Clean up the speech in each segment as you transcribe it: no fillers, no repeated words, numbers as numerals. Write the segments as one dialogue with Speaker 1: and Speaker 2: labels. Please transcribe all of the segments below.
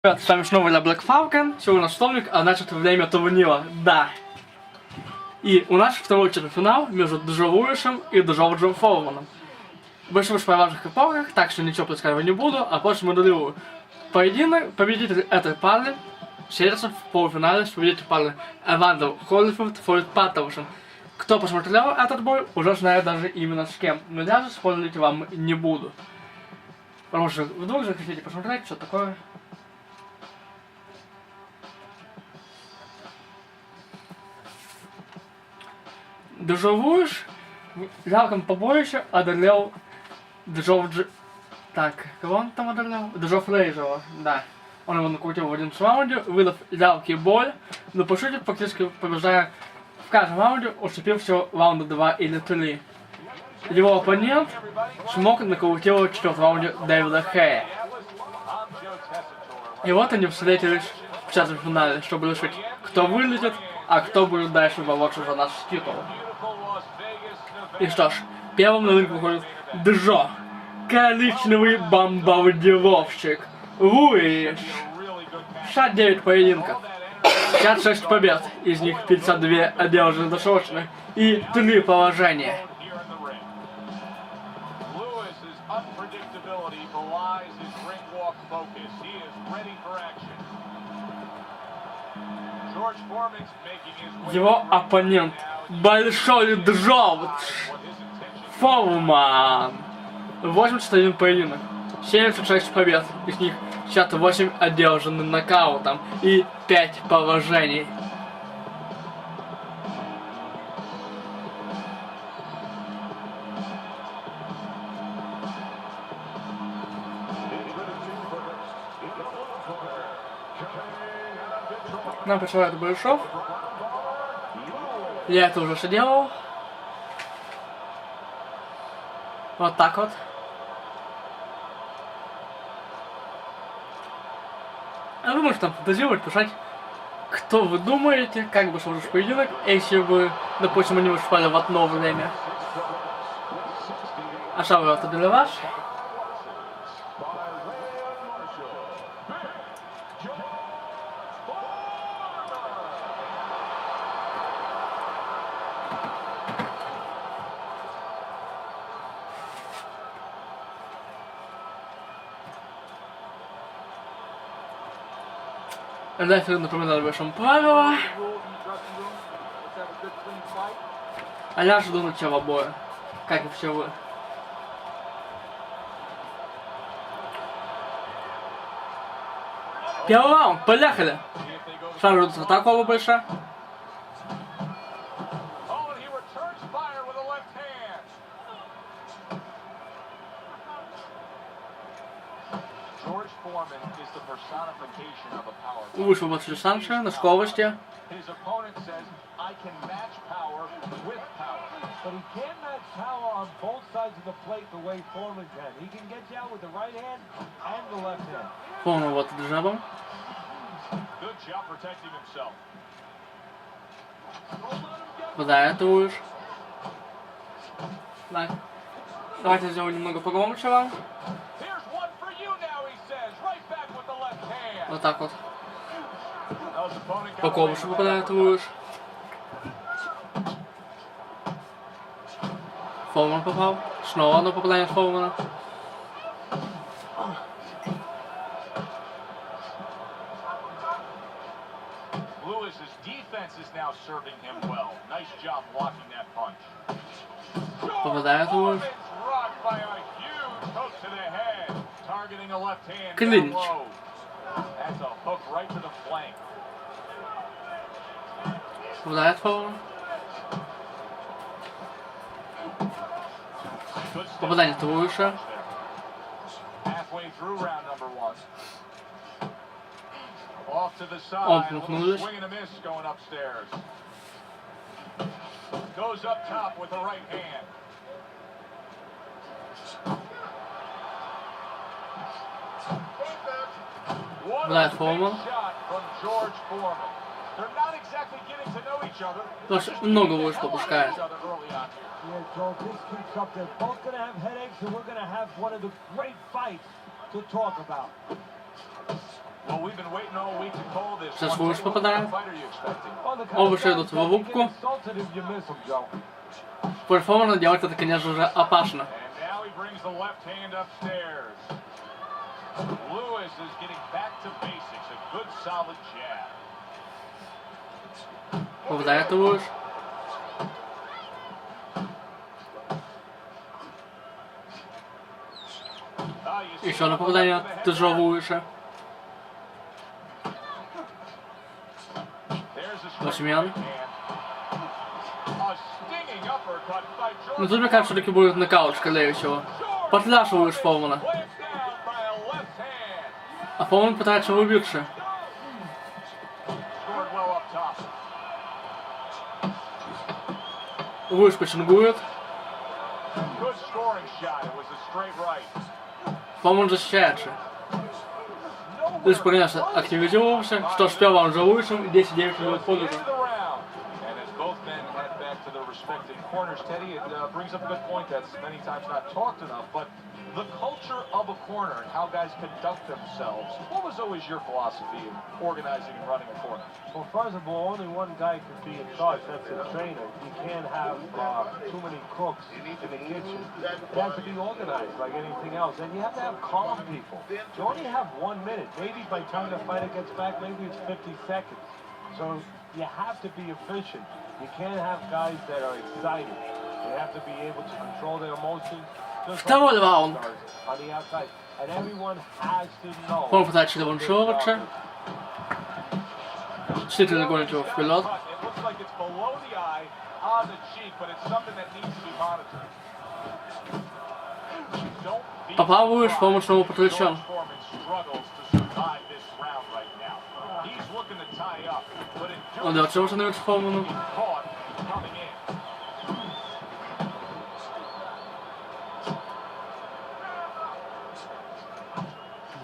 Speaker 1: Ребят, с вами снова я, Falcon. Сегодня у нас вторник, а значит время турнира. Да. И у нас второй четвертьфинал между Джо Луисом и Джорджем Форманом. Больше по важных эпохах, так что ничего предсказывать не буду, а просто моделирую. Поединок, победитель этой пары встретится в полуфинале с победителем пары Эвандер Холлифорд Форд Паттерсон. Кто посмотрел этот бой, уже знает даже именно с кем. Но даже спойлерить вам не буду. Потому что вдруг же хотите посмотреть, что такое. Джо Луис в жалком побоище одолел Джорджа... Так, кого он там одолел? Джо Фрейзера, да. Он его накрутил в 11 раунде, выдав жалкий бой, но по сути фактически побеждая в каждом раунде, уступив всего раунда 2 или 3. Его оппонент смог нокаутировать в 4-м раунде Дэвида Хэя. И вот они встретились в четвертьфинале, чтобы решить, кто вылетит, а кто будет дальше бороться за наш титул. И что ж, первым на рынок выходит Джо, коричневый бомбардировщик Луис. 69 поединков, 56 побед, из них 52 одержаны досрочно и 3 поражения. Его оппонент большой Джордж Форман. 81 поединок, 76 побед, из них 68 одержаны нокаутом и 5 поражений. Нам присылает Большов. Я это уже делал. Вот так вот. А вы можете там фантазировать, писать, кто вы думаете, как бы сложишь поединок, если бы, допустим, они выступали в одно время. А что вы это для вас? Дальше напоминаю вашим правила. А я жду начала боя, как и все вы. Первый раунд, поехали! Сразу идут в атаку оба больше. Вышел вот дистанция на скорости. Форман вот джабом. Куда Луис? Так. Давайте сделаем немного погромче вам. Вот так вот. По ковшу попадает Луис. Foreman попал. Снова одно попадание с Foreman. Попадает Луис. Клинч. Попадает Foreman. Попадание Луиса. Он пнухнулись. Попадает Foreman. Тоже много Луис попускает. Сейчас Луис попадает. Оба еще идут в ловушку. Против Foreman делать это, конечно же, опасно. Попадает Луис. Еще одно попадание от Джо Луиса. Восьмян. Ну тут, мне кажется, все-таки будет нокаут, скорее всего. Подляшиваешь Foreman. А Foreman пытается выбиться. Луис почингует. Foreman защищается. Луис, конечно, активизировался. Что ж, первый раунд Джо Луисом и 10-9 минут позже.
Speaker 2: Corners, Teddy, it brings up a good point that's many times not talked enough, but the culture of a corner and how guys conduct themselves. What was always your philosophy in organizing and running a corner?
Speaker 3: Well, first of all, only one guy can be in charge, that's the trainer. You can't have too many cooks in the kitchen. It has to be organized like anything else. And you have to have calm people. You only have 1 minute. Maybe by the time the fighter gets back, maybe it's 50 seconds. So you have to be efficient. You can't have guys that are excited. They have to be able to control their emotions.
Speaker 1: Второй раунд.
Speaker 3: On the outside. And everyone has to know.
Speaker 1: Foreman пытается реваншироваться. Действительно гонит его вперед. Попробуешь, Foreman снова подключен. Он дает чего становится Foreman.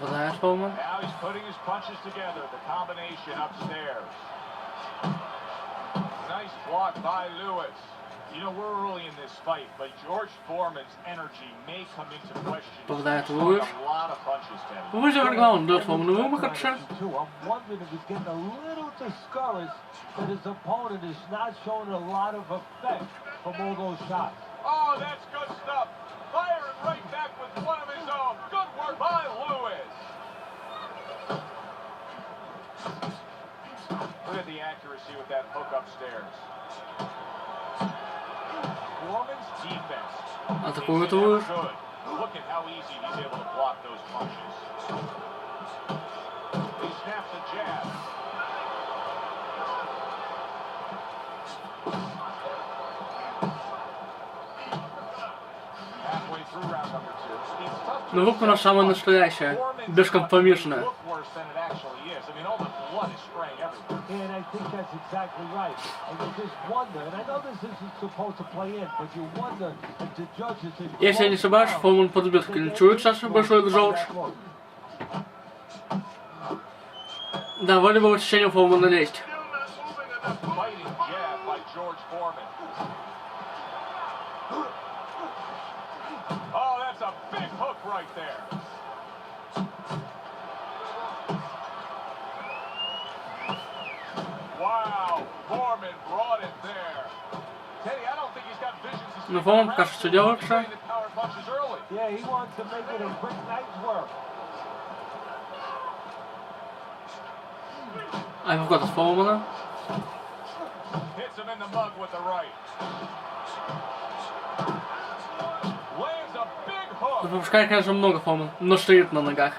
Speaker 1: Попадает Foreman.
Speaker 2: Nice block by Lewis. You know, we're early in this fight, but George Foreman's energy may come into question.
Speaker 1: Попадает Луис.
Speaker 2: A lot of punches, Teddy.
Speaker 1: Выживет главный, дает Foreman вымахаться.
Speaker 3: I'm wondering if he's getting a little discouraged that his opponent is not showing a lot of effect from all those shots.
Speaker 2: Oh, that's good stuff. Firing right back with one of his own. Good work by Lewis. Look at the accuracy with that hook upstairs. Foreman's defense
Speaker 1: Атакует Луис.
Speaker 2: good. Look at how easy he's able to block those punches. He snaps a jab. Halfway through round number 2. It's tough to
Speaker 1: Но рука у нас самая настоящая, бескомпромиссная.
Speaker 2: look worse than it actually is. I mean, all the blood is spraying everywhere.
Speaker 3: And I think that's exactly right. And you just wonder, and I know this isn't supposed to play in, but you wonder if the judges...
Speaker 1: Если я не ошибаюсь, Foreman подбит клинчует сейчас большой Джордж. Да, вроде бы ощущение Foreman лезть.
Speaker 2: Fighting jab by George Foreman. Oh, that's a big hook right there. Wow, Foreman brought it there. Teddy, I don't think he's got visions to
Speaker 1: Но Foreman пока что делается.
Speaker 2: power punches early.
Speaker 3: Yeah, he wants to make it a quick night's work.
Speaker 1: Апперкот от Foreman.
Speaker 2: Hits him in the mug with the right. Lands a big hook.
Speaker 1: Пропускает, конечно, много Foreman, но стоит на ногах.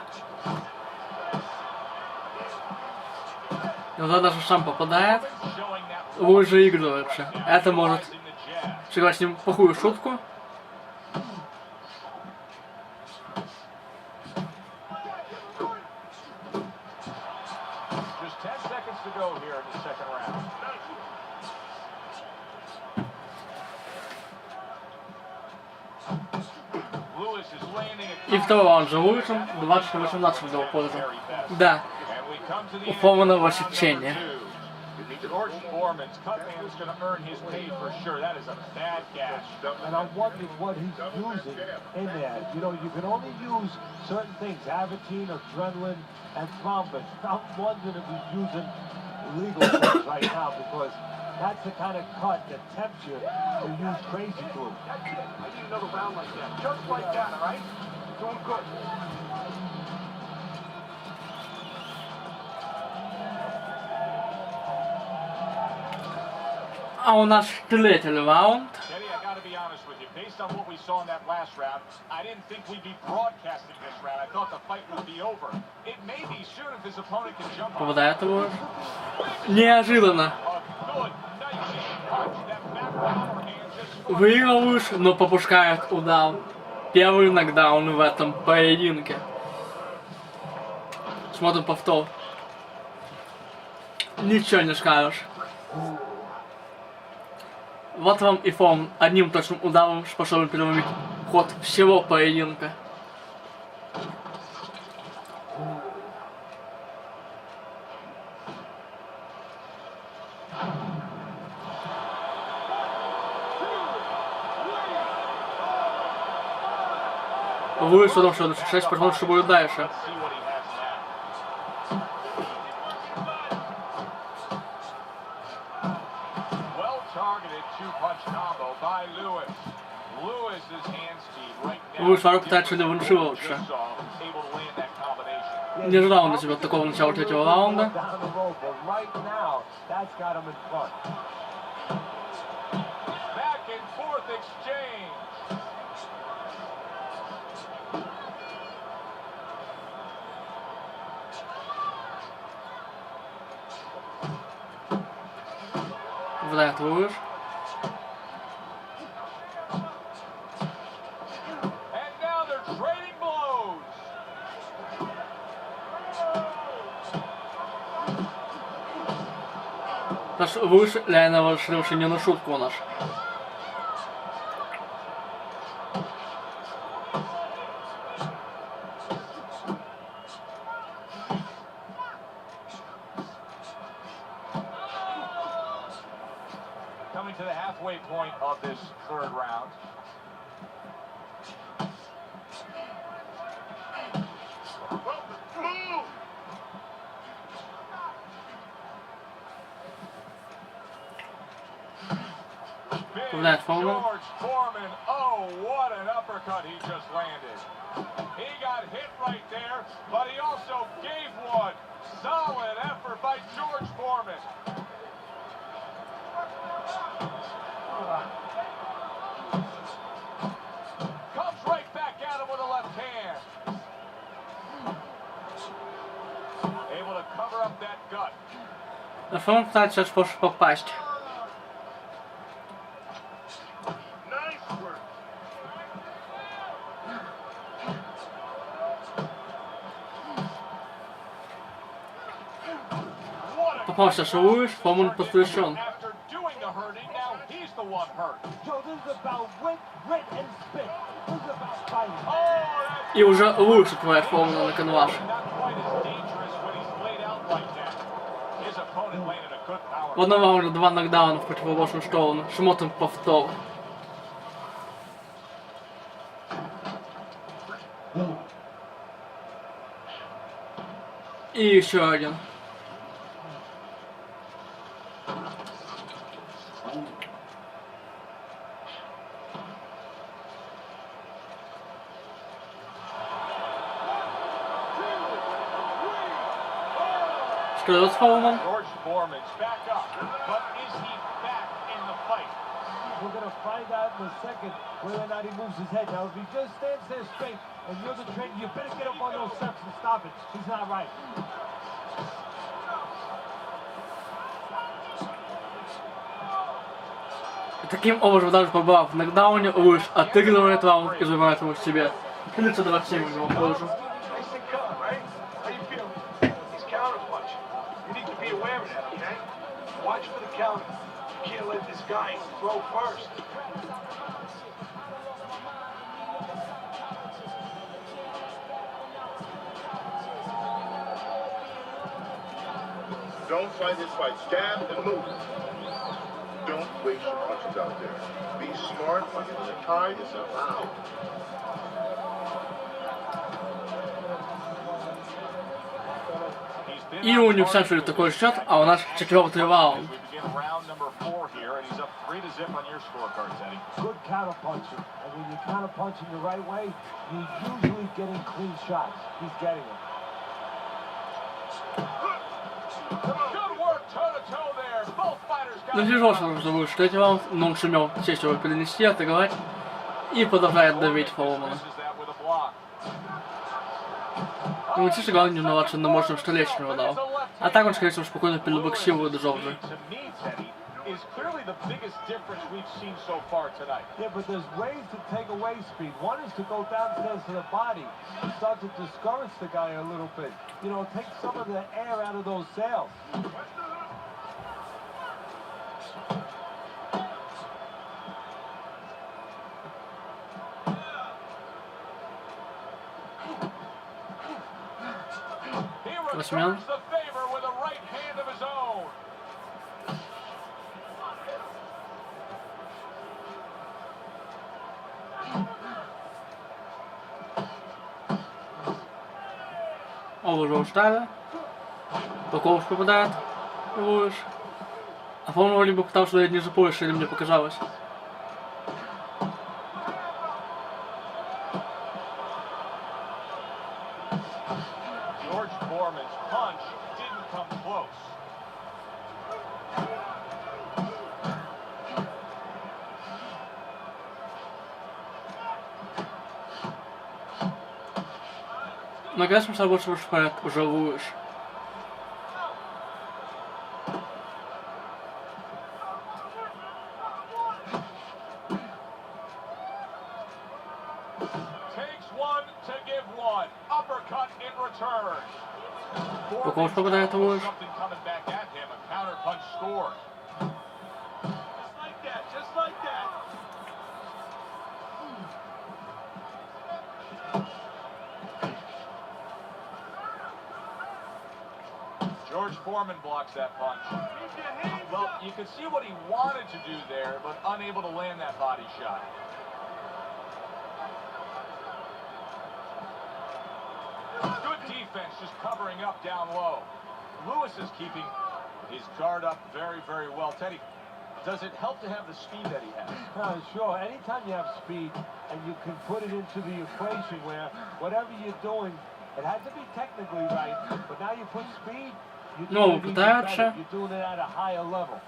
Speaker 1: И вот даже сам попадает. Луис же играется. Это может сыграть с ним плохую шутку. И второй раунд Джо Луисом 20-18 в пользу. Да, у Foreman рассечение.
Speaker 2: George Foreman's cut man is going to earn his pay for sure. That is a bad gash.
Speaker 3: And I'm wondering what he's using in there. You know, you can only use certain things, Avitine, adrenaline, and thrombus. I'm wondering if he's using illegal things right now, because that's the kind of cut that tempts you to use crazy glue.
Speaker 2: I need another round like that. Just like that, all right? Doing good.
Speaker 1: А у нас третий раунд.
Speaker 2: Eddie, I got to be honest with you. Based on what we saw in that last round, I didn't think we'd be broadcasting this round. I thought the fight would be over. It may be soon if his opponent can jump on.
Speaker 1: Попадает его. Неожиданно.
Speaker 2: A good, nice punch. That back overhand just...
Speaker 1: Выиграл выше, но попускает удар. Первый нокдаун в этом поединке. Смотрим повтор. Ничего не скажешь. Вот вам и Форман одним точным ударом способен переломить ход всего поединка. Луис потому что 6, посмотрим, что будет дальше. Луис ворот пытается реваншироваться. Не ожидал он на себя такого начала третьего раунда. Вдает Луис. Наш Луис реально решил не на шутку наш.
Speaker 2: Coming to the halfway point of this third round. George Форман, oh, what an uppercut he just landed. He got hit right there, but he also gave one. Solid effort by George Форман. Comes right back at him with a left hand. Able to cover up that gut.
Speaker 1: Форман пытается сейчас попасть. Попался Луис, Форман посвящен. И уже Луис отправляет Формана на канвас. В одном раунде 2 нокдауна в противоположную сторону. Смотрим повтор. И еще один. Скрылся Foreman.
Speaker 2: George Foreman's back up, but is he back in the fight?
Speaker 3: We're going to find out in a second whether or not he moves his head. Now, if he just stands there straight and you're the trainer, you better get up on those steps and stop it. He's not right.
Speaker 1: Таким образом, даже побывав в нокдауне, Луис отыгрывает раунд и забирает его к себе. 30-27 в его пользу.
Speaker 4: Watch for the counter. You can't let this guy throw first.
Speaker 5: Don't fight his fight. Stand and move. Don't waste your punches out there. Be smart. Tire yourself out.
Speaker 1: И у них все такой счет, а у нас 4-й раунд.
Speaker 3: Good counter punching. And when you're counter punching the right way, you're usually getting clean shots. He's getting it.
Speaker 1: Ну, тяжело, что будет 3-й раунд, но он сумел честь его перенести, отыграть и продолжает давить Foreman. Ему чисто главное не виноват, что он на мощном столе не дал. А так он, скорее всего, спокойно перебоксирует Джорджа.
Speaker 2: Is clearly the biggest difference we've seen so far tonight.
Speaker 3: Yeah, but there's ways to take away speed. One is to go downstairs to the body, start to discourage the guy a little bit. You know, take some of the air out of those sails.
Speaker 2: He returns the favor with a right hand of his own.
Speaker 1: Он уже устали. Боков попадает. Луис. А по-моему, вроде бы пытался дать ниже пояса, или мне показалось.
Speaker 2: Джордж Формan's punch didn't come close.
Speaker 1: Но конечно, что больше выступает уже Луис. Боков попадает Луис.
Speaker 2: Джордж Форман blocks that punch. Well, you can see what he wanted to do there, but unable to land that body shot. Good defense, just covering up down low. Lewis is keeping his guard up very, very well. Teddy, does it help to have the speed that he has?
Speaker 3: Sure. Anytime you have speed and you can put it into the equation where whatever you're doing, it has to be technically right, but now you put speed, you're doing it at a higher level.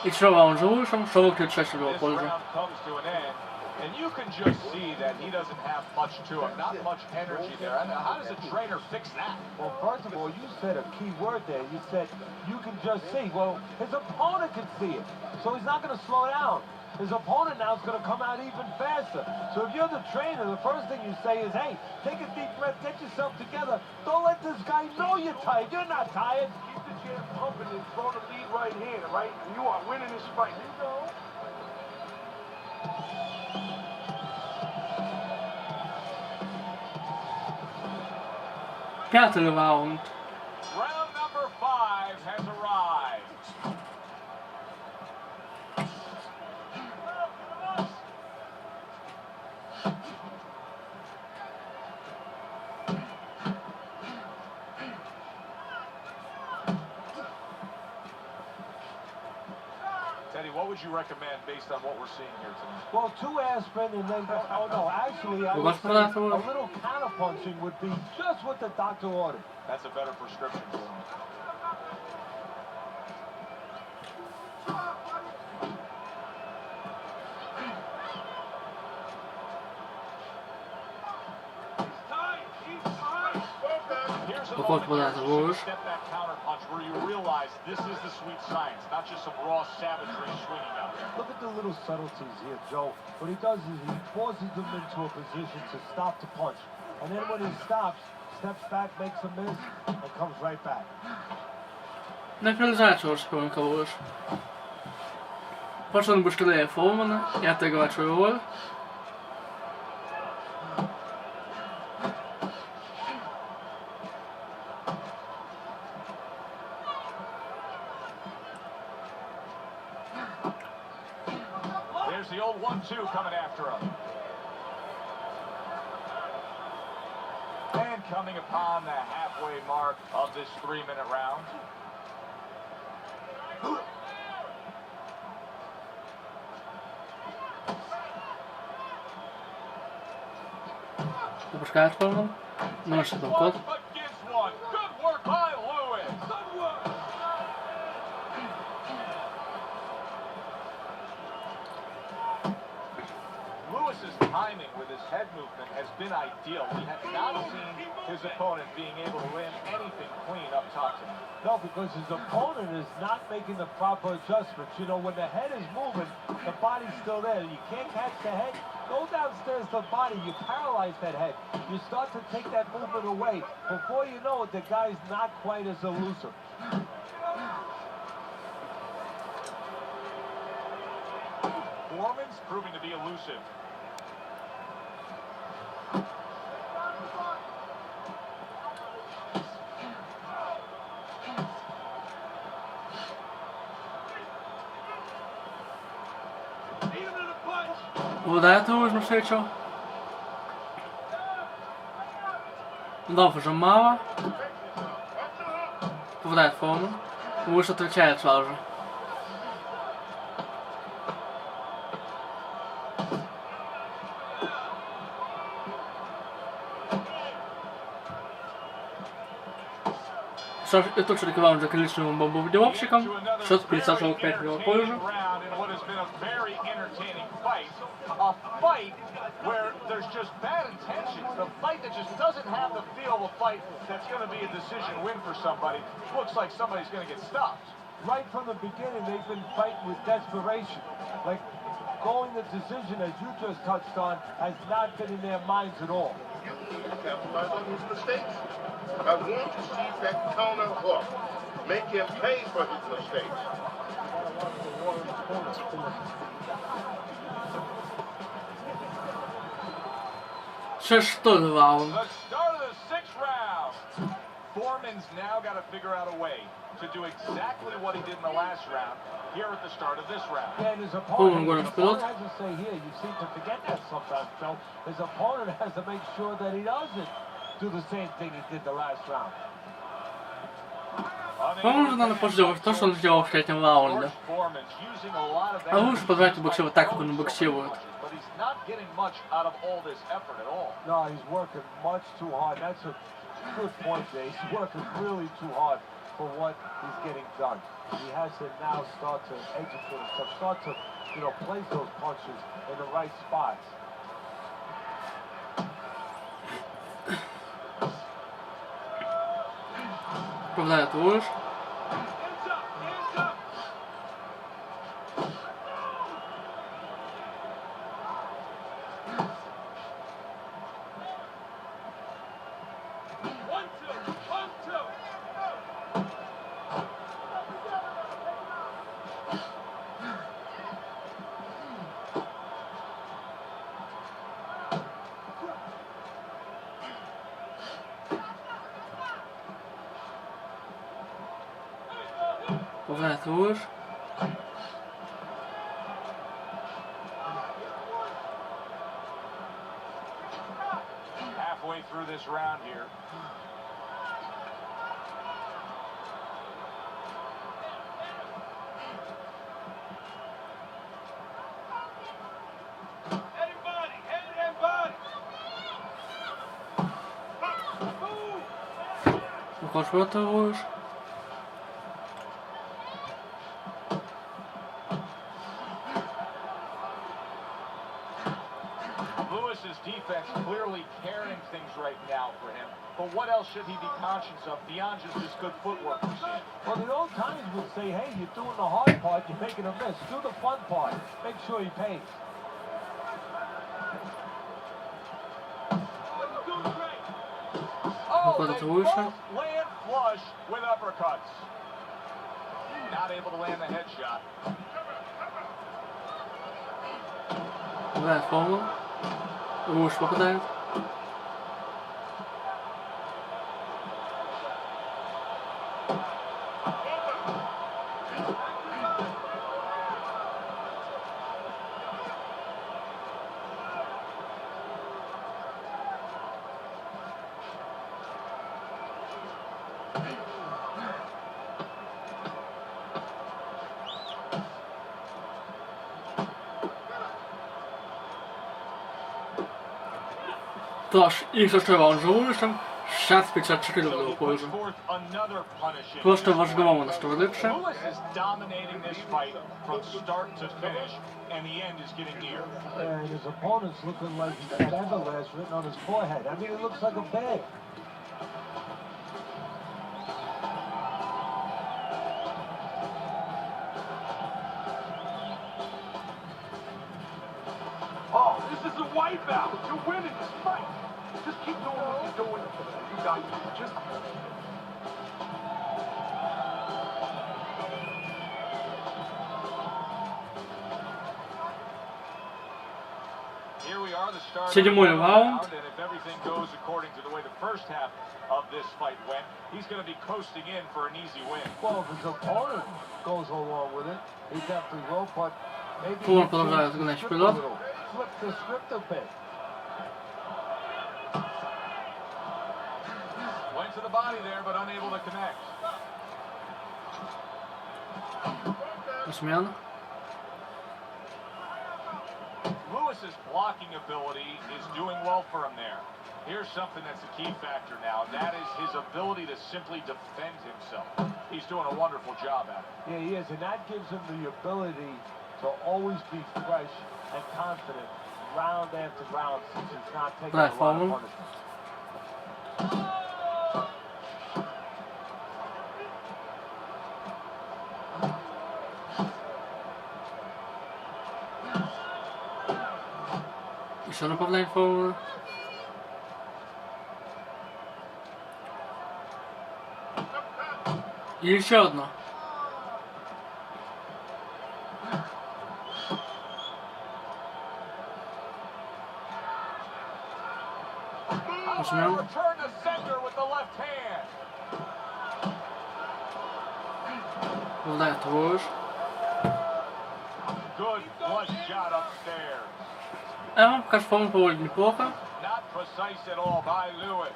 Speaker 1: И все, раунд за Луисом, что выглядит чаще всего пользу.
Speaker 2: And you can just see that he doesn't have much to him, not much energy there. How does a trainer fix that?
Speaker 3: Well, first of all, you said a key word there. You said you can just see. Well, his opponent can see it, so he's not going to slow down. His opponent now is going to come out even faster. So if you're the trainer, the first thing you say is, hey, take a deep breath, get yourself together. Don't let this guy know you're tired. You're not tired.
Speaker 4: Keep the jab pumping and throw the lead right hand, right? You are winning this fight. You know?
Speaker 1: Пятый раунд.
Speaker 2: Round number 5 has arrived. Teddy, what would you recommend based on what we're seeing here tonight?
Speaker 3: Well, 2 aspirin and then, oh no, actually, I would say a little counter punching would be just what the doctor ordered.
Speaker 2: That's a better prescription for him.
Speaker 1: Боков попадает Луис.
Speaker 2: Step back counter punch where you realize this is the sweet science, not just some raw savagery swinging out there.
Speaker 3: Look at the little subtleties here, Joe. What he does is he forces them into a position to stop the punch. And then when he stops, steps back, makes a miss, and comes right back.
Speaker 1: Напереживай, что он кого-то. Пошел он быстрее Foreman и отыгрывает свою роль.
Speaker 2: There's the old 1-2 coming after him. And coming upon the halfway mark of this 3-minute round.
Speaker 1: Выпускает Foreman. Ну что там код?
Speaker 2: But gives one. Good work by Lewis. Lewis's timing with his head movement has been ideal. We have not seen his opponent being able to land anything clean up top to him.
Speaker 3: No, because his opponent is not making the proper adjustments. You know, when the head is moving, the body's still there. You can't catch the head. Go downstairs to the body. You paralyze that head. You start to take that movement away. Before you know it, the guy's not quite as elusive.
Speaker 2: Foreman's proving to be elusive.
Speaker 1: Ударяет его на встречу. Ударов уже мало. Попадает Foreman. Луис отвечает сразу же. И тут же рекламу за количественным бомбардировщиком. Счет 50-45 минут позже.
Speaker 2: A fight where there's just bad intentions. The fight that just doesn't have the feel of a fight that's going to be a decision win for somebody. Looks like somebody's going to get stopped.
Speaker 3: Right from the beginning, they've been fighting with desperation. Like, going the decision, as you just touched on, has not been in their minds at all.
Speaker 5: Capitalize on his mistakes. I want to see that counter hook. Make him pay for his mistakes.
Speaker 1: Шестой раунд.
Speaker 2: The start of the 6th round. Foreman's now got to figure out a way to do exactly what he did in the last round here at the start of this round.
Speaker 3: And his opponent has to say here, you seem to forget that sometimes, Phil. His opponent has to make sure that he doesn't do the same thing he did the last round.
Speaker 1: По-моему, же надо позже то, что он сделал в третьем раунде. А лучше позвать боксировать так, как он боксирует.
Speaker 3: No, he's working much too hard. That's a good point, Jay. He's working really too hard for what he's getting done. He has to now start to educate himself, start to, you know, place those punches in the right spots.
Speaker 1: Попадает Луис. Попадает Луис.
Speaker 2: Halfway through this round here.
Speaker 1: Выходишь в это Луис.
Speaker 2: Lewis's defense clearly carrying things right now for him. But what else should he be conscious of beyond just his good footwork we've seen?
Speaker 3: Well, the old times would say, hey, you're doing the hard part, you're making a miss. Do the fun part. Make sure he pays.
Speaker 2: Oh,
Speaker 1: Выходит
Speaker 2: they
Speaker 1: выше.
Speaker 2: both land flush with uppercuts. Not able to land the headshot.
Speaker 1: Попадает Foreman. Луис попадает. Тож, і зашивав Джо Луисом 654 в пользу. Просто важливо на швидше.
Speaker 2: Lewis is dominating this fight from start to finish, and the end is getting near.
Speaker 3: And his opponent's looking like he's got Everlast written on his forehead. I mean, it looks like a bag.
Speaker 4: Oh, this is a wipeout. You're winning this fight. Just keep doing what you're doing. You got this. Just...
Speaker 2: Here we are, the start of the
Speaker 1: Седьмой
Speaker 2: third
Speaker 1: раунд.
Speaker 2: round, and if everything goes according to the way the first half of this fight went, he's going to be coasting in for an easy win.
Speaker 3: Well, if his opponent goes along with it, he definitely will, but maybe
Speaker 1: Foreman
Speaker 3: he
Speaker 1: продолжает
Speaker 3: changes
Speaker 1: гнать
Speaker 3: the script
Speaker 1: вперед.
Speaker 3: a little. Flip the script a bit.
Speaker 2: Went to the body there, but unable to connect.
Speaker 1: Смена.
Speaker 2: Lewis's blocking ability is doing well for him there. Here's something that's a key factor now, and that is his ability to simply defend himself. He's doing a wonderful job at it.
Speaker 3: Yeah, he is, and that gives him the ability to always be fresh and confident round after round since he's not taking
Speaker 1: Right,
Speaker 3: a lot of
Speaker 1: Foreman.
Speaker 3: punishment.
Speaker 1: Еще нападает Foreman. И еще одно. Нажмем.
Speaker 2: Return to center with the left hand.
Speaker 1: Попадает Луис.
Speaker 2: Good blood shot upstairs.
Speaker 1: Кажется, Foreman проводит неплохо.
Speaker 2: Not precise at all by Lewis.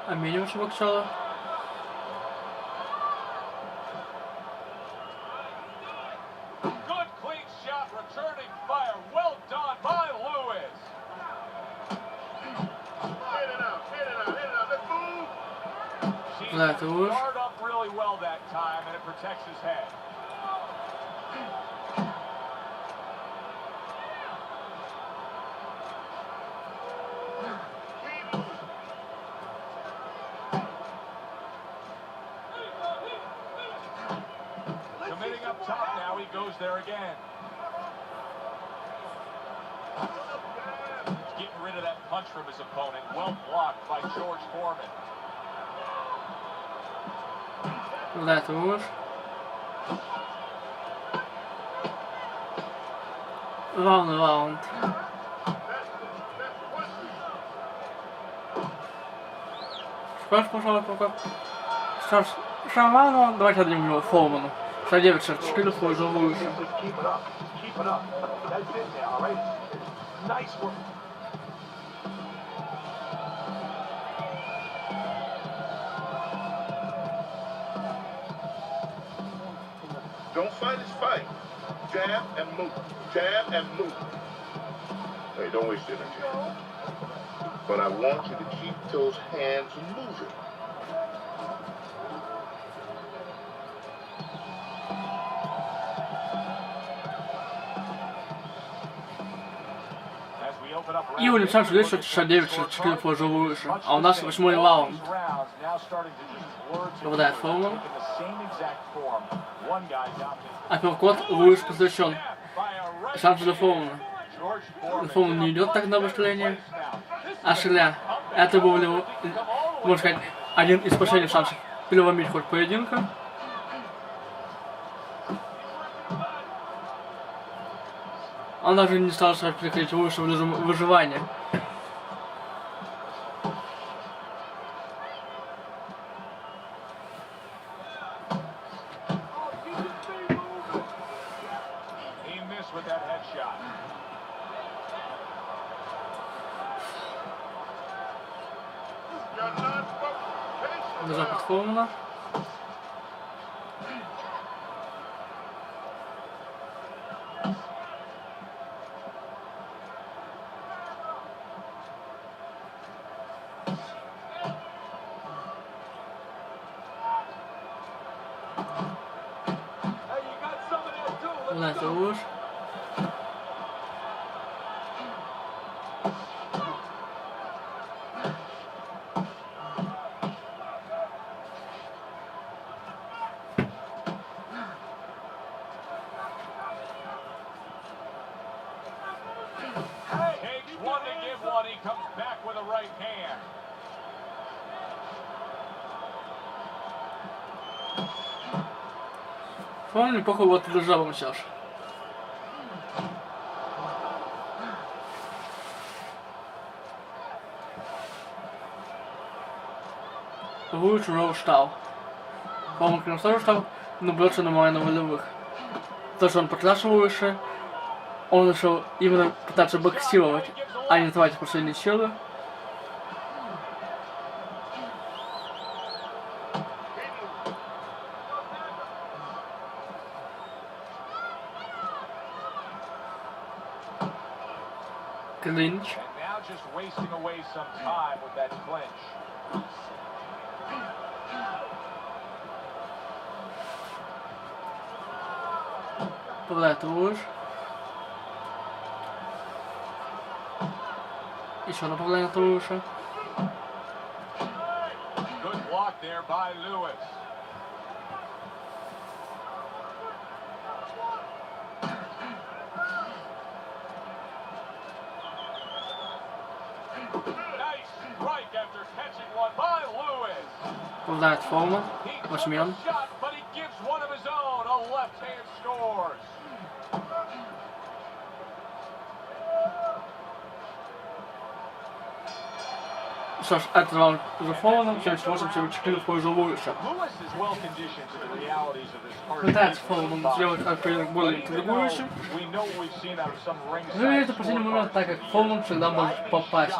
Speaker 1: А минимум боксера.
Speaker 2: Good clean shot, returning fire. Well done by Lewis.
Speaker 5: Hit it out, hit it out, hit it out. Let's move.
Speaker 2: She
Speaker 1: Right, Lewis.
Speaker 2: guard up really well that time, and it protects his head.
Speaker 5: Keep moving.
Speaker 2: Committing up top now, he goes there again. Getting rid of that punch from his opponent. Well blocked by George Форман.
Speaker 1: Попадает Луис. Раунд. Скажешь, пожалуйста, пока. Сейчас Шаману, давайте отдадим его Foreman. 69-64 в пользу Луиса.
Speaker 4: Just keep it up. Keep it up. That's it now, all right? Nice work.
Speaker 5: Don't fight his fight. Jab and move. Jab and move. Hey, don't waste energy. But I want you to keep those hands moving.
Speaker 2: As
Speaker 1: И у Александра Леша 69-64 по Джо Луису. А у нас 8-й раунд. Попадает Foreman. Апперкот, Луис посвящен. Шанс для Foreman. Foreman не идет так на обострение. А Шиля, это был, можно сказать, один из последних шансов переломить ход поединка. Он даже не стал сразу прикрыть Луиса в режим выживания. Держа под Foreman. Знаете, Луис. Foreman неплохо его отдержал сейчас. Луис уже устал. Foreman, конечно, тоже устал, но бьется нормально на волевых. То, что он потряс Луиса, он решил именно пытаться боксировать, а не тратить последние силы. Клинч. Попадает Луис. Еще направление от Луиса. Попадает Foreman. Восьмерн. Что ж, этот раунд за Foreman, 78-74 в пользу Луиса. Пытается Foreman сделать этот поединок более интригующим. Выглядит в последний момент, так как Foreman всегда может попасть.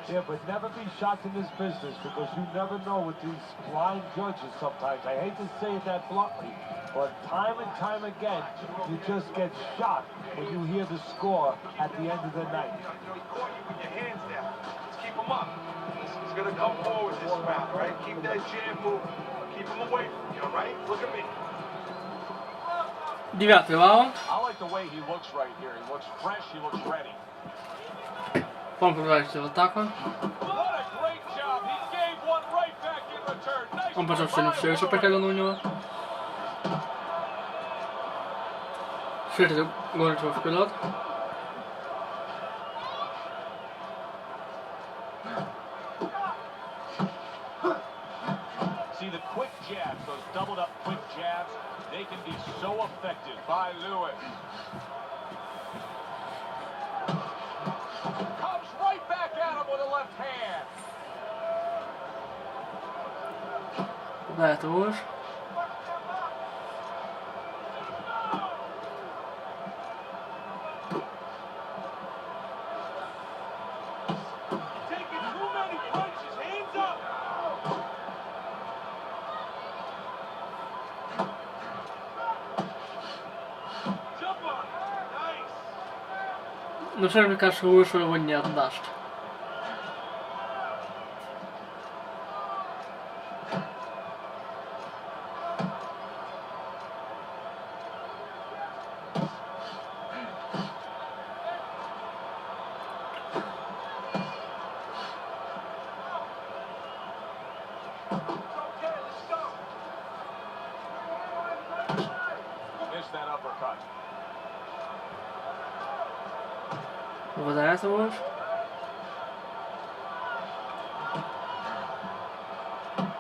Speaker 3: Yeah, but never be shocked in this business because you never know with these blind judges sometimes. I hate to say it that bluntly, but time and time again, you just get shocked when you hear the score at the end of the night.
Speaker 4: Put your hands down. Let's keep him up. He's gonna come forward this round, right? Keep that jam moving. Keep him away from you, all right? Look at me.
Speaker 1: Девятый раунд.
Speaker 2: I like the way he looks right here. He looks fresh, he looks ready.
Speaker 1: Он продолжает в атаку. Он пошел все еще потягивал у него. Шире гонит его вперед.
Speaker 2: See the quick jabs, those doubled up quick jabs, they can be so effective by Lewis. Comes right back at him with a left hand.
Speaker 1: Да, это Луис. Но все равно, мне кажется, Луису его не отдаст. Попадається Луис.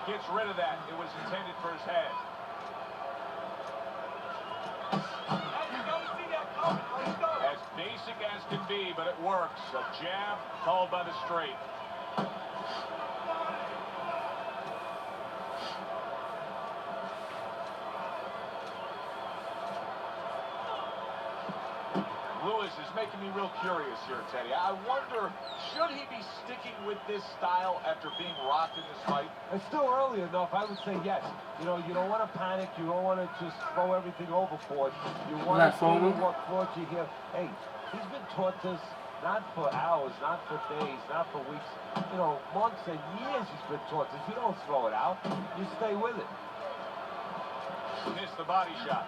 Speaker 2: Gets rid of that. It was intended for his head. As basic as can be, but it works. A jab called by the straight. Lewis is making me real curious here, Teddy. I wonder, should he be sticking with this style after being rocked in this fight?
Speaker 3: It's still early enough. I would say yes. You know, you don't want to panic. You don't want to just throw everything overboard. You want to see what brought you here. Hey, he's been taught this not for hours, not for days, not for weeks. You know, months and years he's been taught this. You don't throw it out. You stay with it.
Speaker 2: Missed the body shot.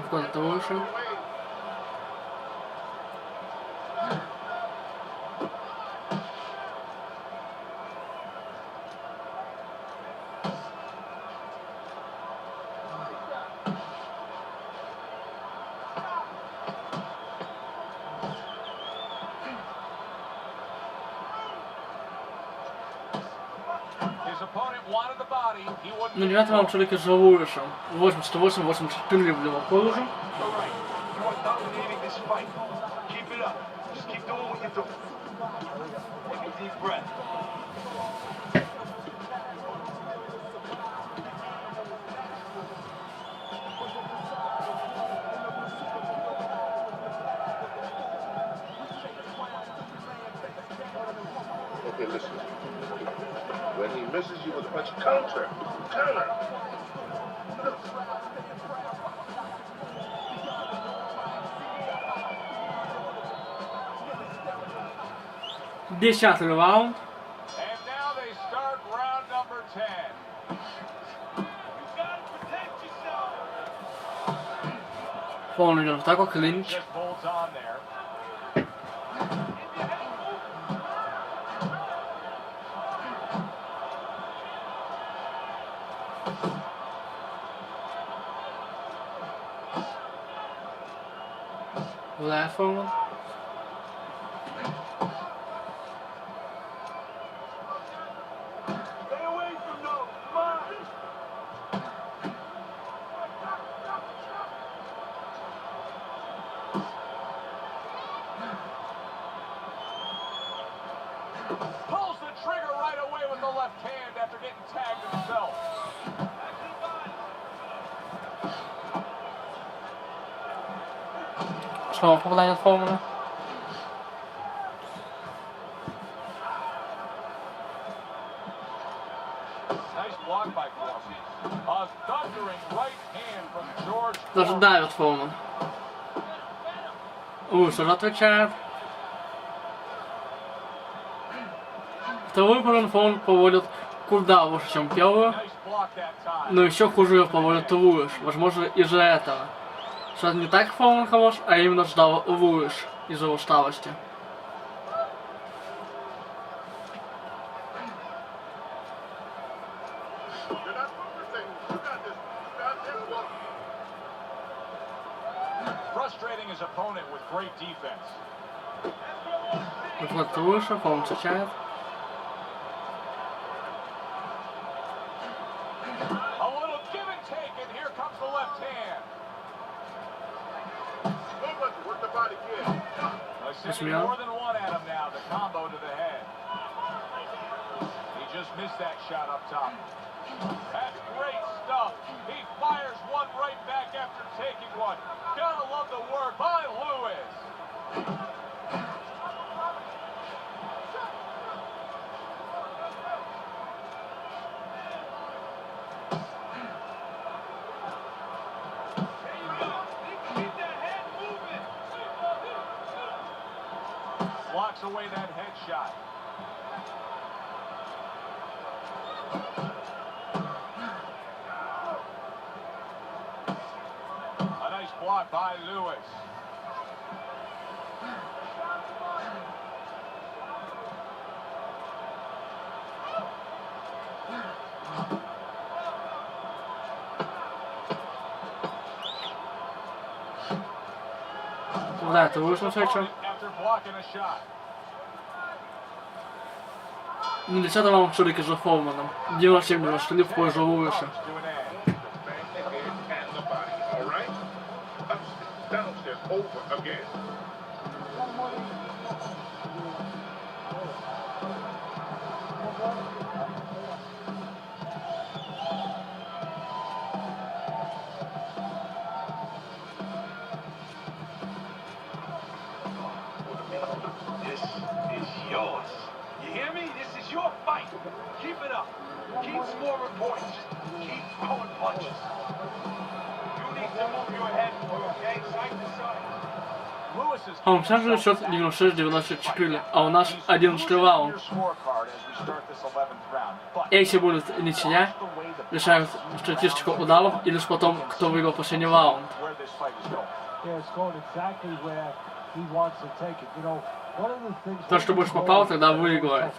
Speaker 1: Вкладати вийшов. Ну, 9 раунд чоловіки Джо Луисом. 88-84 в лівому положу.
Speaker 5: Okay, listen. When he misses you with a punch, counter. Counter.
Speaker 1: Десятый раунд.
Speaker 2: And now they start round number 10.
Speaker 1: Форман идет в атаку, клинч.
Speaker 2: Just holds on there.
Speaker 1: Левый Форман.
Speaker 2: Pulls the trigger right away with the left hand after getting tagged himself.
Speaker 1: Снова попадание от Формана.
Speaker 2: Nice block by Foreman. A thundering right hand from George
Speaker 1: Даже
Speaker 2: Форман.
Speaker 1: давит Форман. Луис уже отвечает. Второй уровень Форман поводит куда лучше, чем первую.
Speaker 2: Nice block that time.
Speaker 1: Но еще хуже ее поводит Луис. Возможно, из-за этого. Что не так Форман хорош, а именно ждал Луис из-за усталости.
Speaker 2: Frustrating his opponent with great defense.
Speaker 1: Выход Луиса, Форман встречает.
Speaker 2: A little give and take, and here comes the left hand.
Speaker 5: Work the body again.
Speaker 2: Sending more than one at him now, the combo to the head. He just missed that shot up top. That's great stuff. He fires one right back after taking one. Gotta love the work by Lewis. Blocks away that headshot. A nice block by Lewis.
Speaker 1: Попадает лучше на встречу.
Speaker 2: After blocking a shot.
Speaker 1: На 10-м раунд шурики Джо Форманом. 97-94 в пользу Луиса.
Speaker 2: To an end.
Speaker 5: Bang the head and the body. All right? Upstairs, downstairs, over again.
Speaker 4: This is yours. You hear me? This is your fight. Keep it up. Keep scoring points. Just keep throwing punches. You need to move your head, okay? Side to side.
Speaker 2: Lewis is
Speaker 1: А у меня же счет 96-94, а у нас 11 раунд. Если будет ничья, решают статистику ударов и лишь потом, кто выиграл последний раунд.
Speaker 3: Yeah, it's going exactly where he wants to take it. You know, one of the things.
Speaker 1: То, что больше попало, тогда выигрывает.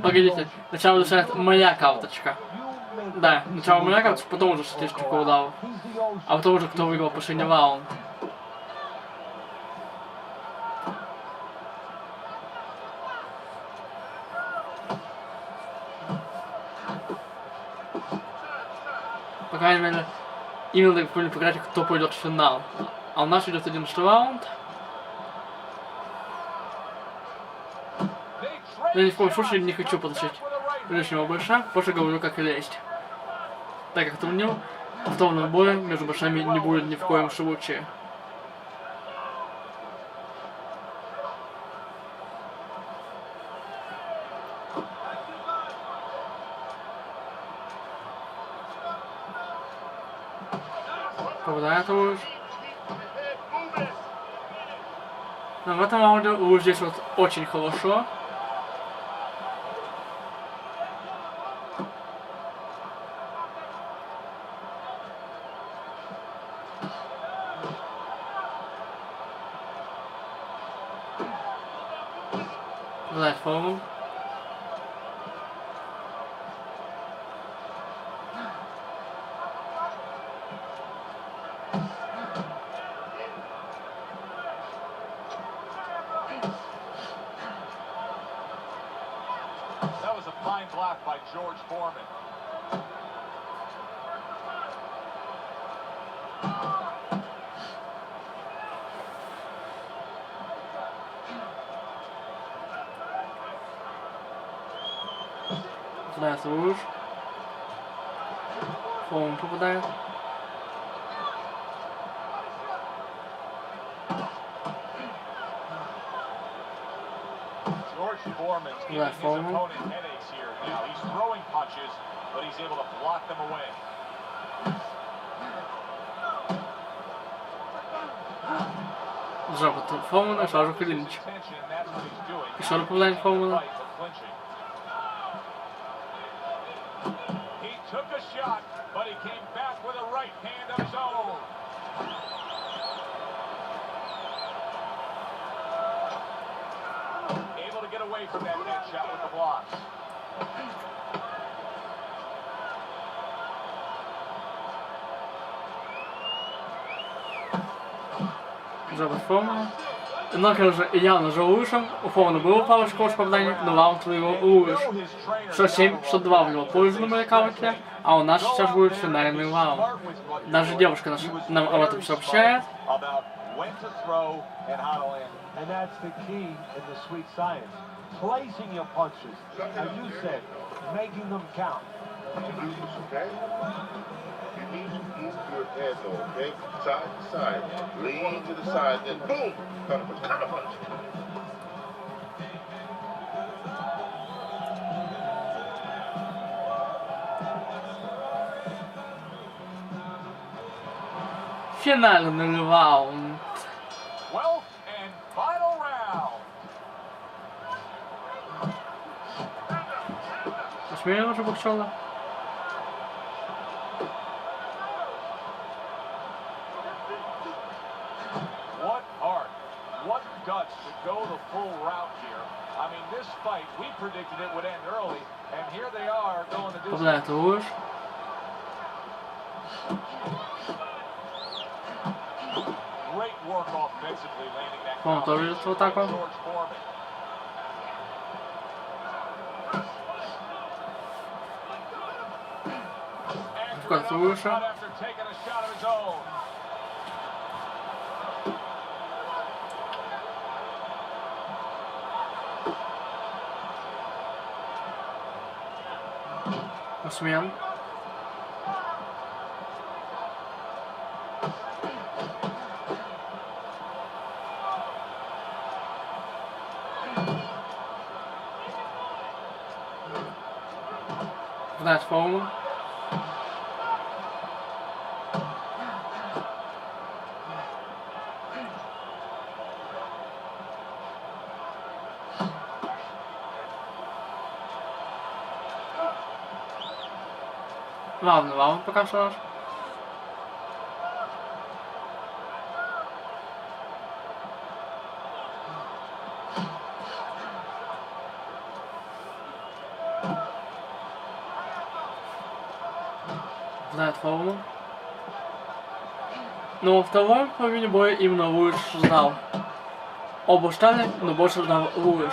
Speaker 1: Погодите, сначала решает моя карточка. Да, сначала моя карточка, потом уже статистику ударов. А потом уже кто выиграл последний раунд. По крайней мере, именно в программе, кто пойдет в финал. А у нас идет 11 раунд. Я ни в коем случае не хочу получить лишнего больша, позже говорю, как и лезть. Так как турнир, повторного боя между большами не будет ни в коем случае. Попадает Луис. Но в этом раунде Луис здесь вот очень хорошо. Попадает Foreman.
Speaker 2: That was a fine block by George Foreman.
Speaker 1: Попадает Луис. Foreman попадает.
Speaker 2: George Foreman's giving his opponent headaches here now. He's throwing punches, but he's able to block them away.
Speaker 1: Джордж Форман, сразу клинч.
Speaker 2: Attention, and that's what he's doing.
Speaker 1: Еще раз попадает Foreman.
Speaker 2: Fight, but clinching. He took a shot, but he came back with a right hand of his own. Able to get away from that head shot with the blocks.
Speaker 1: Джордж Форман. Но, конечно, явно Джо Луисом. У Фомана было пару школьных попаданий, но раунд выиграл Луис. 6-7-6-2 в его пользу на американке, а у нас сейчас будет финальный раунд. Даже девушка нам об этом сообщает.
Speaker 3: And that's the key in the sweet science. Placing your punches, as you said, making them count.
Speaker 5: Okay? You need to move your head though, okay? Side to side. Lean to the side, then boom! Counter punch, counter punch.
Speaker 1: Финальный раунд.
Speaker 2: 12th and final round.
Speaker 1: Посмею уже боксера.
Speaker 2: What heart, what guts to go the full route here. I mean, this fight, we predicted it would end early, and here they are going to do
Speaker 1: Попадает Луис.
Speaker 2: work offensively, landing that
Speaker 1: По-моему, тоже идет вот так вот.
Speaker 2: Джордж Форман.
Speaker 1: Вкат выше.
Speaker 2: After taking a shot of his own.
Speaker 1: Смен. Знает Foreman. Ладно, ладно, пока что наш. Знает Foreman. Но во втором половине боя именно Луис знал. Оба ждали, но больше знал Луис.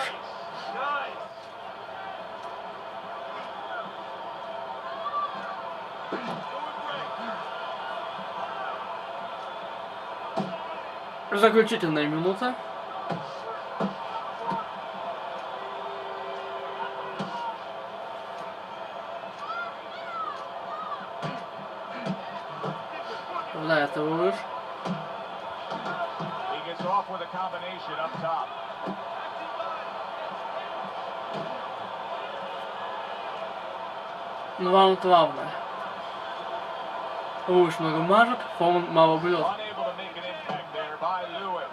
Speaker 1: Заключительная минута. Да, это Луис.
Speaker 2: He gets off with a combination up top.
Speaker 1: Ну, вам главное. Луис много мажет, Foreman мало бьет.
Speaker 2: Unable to make an impact there by Lewis.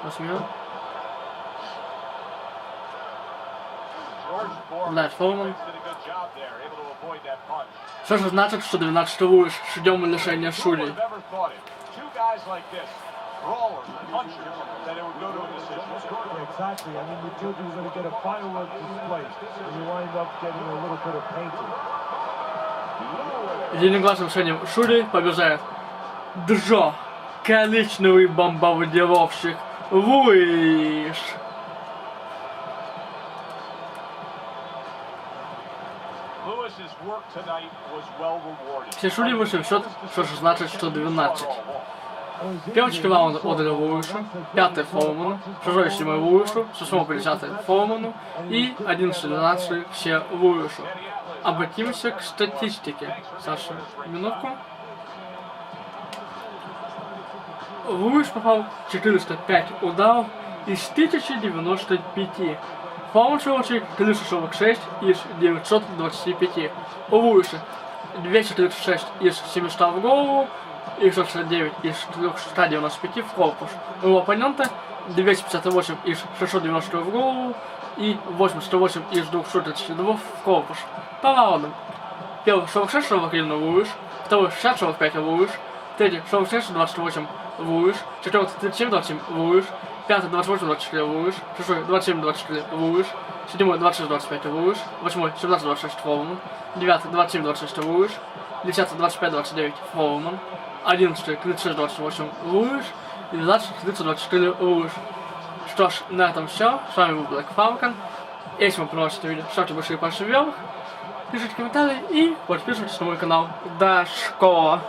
Speaker 1: Посмел.
Speaker 2: George Форман
Speaker 1: Знает Foreman.
Speaker 2: did a good job there, able to avoid that punch.
Speaker 1: Что же значит, что 12 Луис, ждем лишения
Speaker 2: Who would
Speaker 1: Шули.
Speaker 2: have ever thought it? Two guys like this, brawlers, punchers, that it would go to a decision.
Speaker 3: Exactly. I mean, you thought you were going to get a firework display, and you wind up getting a little bit of painting.
Speaker 1: Единогласным решением Шули побеждает Джо, коричневый бомбардировщик Луис.
Speaker 2: Lewis's work tonight was well rewarded.
Speaker 1: Все Шули вышли в счет, что же значит, что 12. Первый 4 раунда отдали Луису, 5-й Foreman, 6-й 7-й Луису, 6-й 10-й Foreman и 11-12 все Луису. Обратимся к статистике. Саша, минутку. Луис попал 405 ударов из 1095. Foreman, в свою очередь, 346 из 925. У Луиса 236 из 700 в голову и 669 из 395 в корпус. У его оппонента 258 из 690 в голову и 88 из 232 в корпус. По раундам. Первый 46-41 Луис, второй 60-45 Луис, третий 46-28 Луис, четвертый 37-27 Луис, пятый 28-24 Луис, шестой 27-24 Луис, седьмой 26-25 Луис, восьмой 17-26 Foreman, девятый 27-26 Луис, десятый 25-29 Foreman, 11 36-28 Луис и 12 30-24 Луис. Что ж, на этом все. С вами был Falcon. Если вам понравилось это видео, ставьте большие пальцы вверх, пишите комментарии и подписывайтесь на мой канал. До школы!